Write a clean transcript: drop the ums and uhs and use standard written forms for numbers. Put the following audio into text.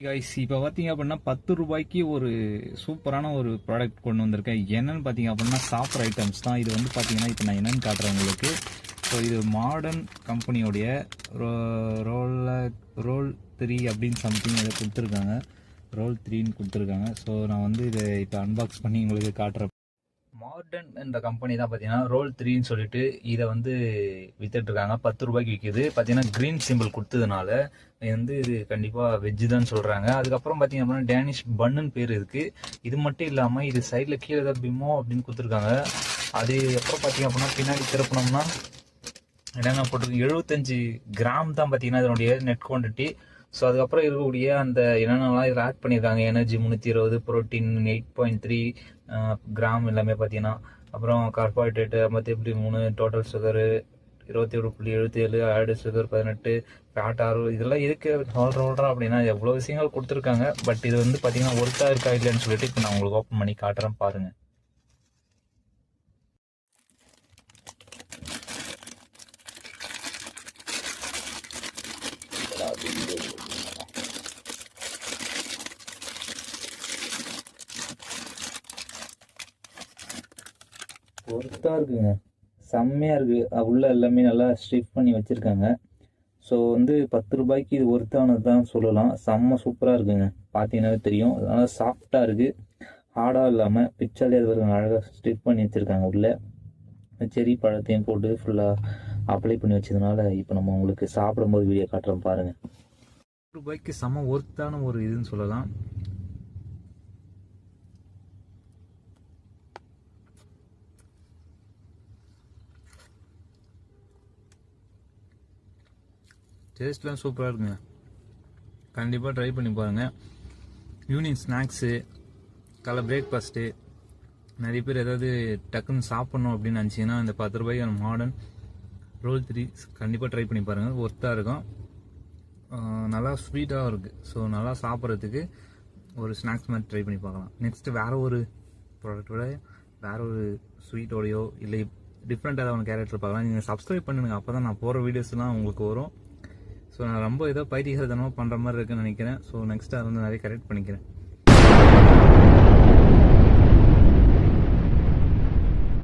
Guys இப்போ பார்த்தீங்க அப்படின்னா 10 ரூபாய்க்கு ஒரு சூப்பரான ஒரு ப்ராடக்ட் கொண்டு வந்திருக்கேன். என்னன்னு பார்த்தீங்க அப்படின்னா சாப்பிட்ற ஐட்டம்ஸ் தான். இது வந்து பார்த்தீங்கன்னா இப்போ நான் என்னன்னு காட்டுறேன் உங்களுக்கு. ஸோ இது மாடர்ன் கம்பெனியோடைய ரோல் 3 அப்படின்னு சம்திங் இதை கொடுத்துருக்காங்க. ரோல் 3ன்னு கொடுத்துருக்காங்க. ஸோ நான் வந்து இதை இப்போ அன்பாக்ஸ் பண்ணி உங்களுக்கு காட்டுறேன். மாடர்ன் என்ற கம்பெனி தான் பார்த்தீங்கன்னா ரோல் 3ன்னு சொல்லிட்டு இதை வந்து வித்துட்டு இருக்காங்க. 10 ரூபாய்க்கு விற்கிது. பார்த்தீங்கன்னா க்ரீன் சிம்பிள் கொடுத்ததுனால வந்து இது கண்டிப்பாக வெஜ்ஜு தான் சொல்கிறாங்க. அதுக்கப்புறம் பார்த்தீங்க அப்படின்னா டேனிஷ் பன்னு பேர் இருக்குது. இது மட்டும் இல்லாமல் இது சைடில் கீழே ஏதாவது பிமோ அப்படின்னு கொடுத்துருக்காங்க. அது அப்புறம் பார்த்தீங்க அப்படின்னா பின்னாடி திருப்பினோம்னா என்னென்ன போட்டிருக்கு 75 கிராம் தான் பார்த்தீங்கன்னா இதனுடைய நெட் குவான்டிட்டி. ஸோ அதுக்கப்புறம் இருக்கக்கூடிய அந்த என்னென்னலாம் இதில் ஆட் பண்ணியிருக்காங்க, எனர்ஜி 320, ப்ரோட்டீன் 8.3 கிராம் எல்லாமே பார்த்தீங்கன்னா, அப்புறம் கார்போஹைட்ரேட்டு 53, டோட்டல் சுகரு 27.77, ஆடு சுகர் 18, ஃபேட் 6, இதெல்லாம் எதுக்கு சொல்கிறோம் அப்படின்னா எவ்வளோ விஷயங்கள் கொடுத்துருக்காங்க. பட் இது வந்து பார்த்தீங்கன்னா ஒர்த்தாக இருக்கா இல்லைன்னு சொல்லிட்டு இப்போ நான் உங்களுக்கு ஓப்பன் பண்ணி காட்டுறேன் பாருங்கள். ஒர்த்தாக இருக்குங்க, செம்மையாக இருக்குது. உள்ள எல்லாமே நல்லா ஸ்டிஃப் பண்ணி வச்சுருக்காங்க. ஸோ வந்து 10 ரூபாய்க்கு இது ஒர்த்தானது தான் சொல்லலாம். செம்ம சூப்பராக இருக்குங்க, பார்த்தீங்கன்னாவே தெரியும். அதனால் சாஃப்டாக இருக்குது, ஹார்டாக இல்லாமல் பிச்சாலே அது வரைக்கும் அழகாக ஸ்டிஃப் பண்ணி வச்சுருக்காங்க. உள்ள செரி பழத்தையும் போட்டு ஃபுல்லாக அப்ளை பண்ணி வச்சதுனால இப்போ நம்ம உங்களுக்கு சாப்பிடும்போது வீடியோ காட்டுறோம் பாருங்கள். 10 ரூபாய்க்கு செம்ம ஒர்த்தான ஒரு இதுன்னு சொல்லலாம். டேஸ்ட்லாம் சூப்பராக இருக்குங்க, கண்டிப்பாக ட்ரை பண்ணி பாருங்கள். ஈவினிங் ஸ்நாக்ஸு, காலை பிரேக்ஃபாஸ்ட்டு, நிறைய பேர் ஏதாவது டக்குன்னு சாப்பிட்ணும் அப்படின்னு நினச்சிங்கன்னா இந்த 10 ரூபாய்க்கான மாடர்ன் ரோல் 3 கண்டிப்பாக ட்ரை பண்ணி பாருங்கள். ஒர்த்தாக இருக்கும், நல்லா ஸ்வீட்டாகவும் இருக்குது. ஸோ நல்லா சாப்பிட்றதுக்கு ஒரு ஸ்நாக்ஸ் மாதிரி ட்ரை பண்ணி பார்க்கலாம். நெக்ஸ்ட்டு வேறு ஒரு ப்ராடக்டோட வேறு ஒரு ஸ்வீட்டோடையோ இல்லை டிஃப்ரெண்ட்டாக ஏதாவது கேரக்டர் பார்க்கலாம். நீங்கள் சப்ஸ்கிரைப் பண்ணுங்கள், அப்போ தான் நான் போகிற வீடியோஸ்லாம் உங்களுக்கு வரும். ஸோ நான் ரொம்ப ஏதோ பைத்தியகாரத்தனமாக பண்ணுற மாதிரி இருக்குன்னு நினைக்கிறேன். ஸோ நெக்ஸ்ட்டு அதை வந்து நிறைய கரெக்ட் பண்ணிக்கிறேன்.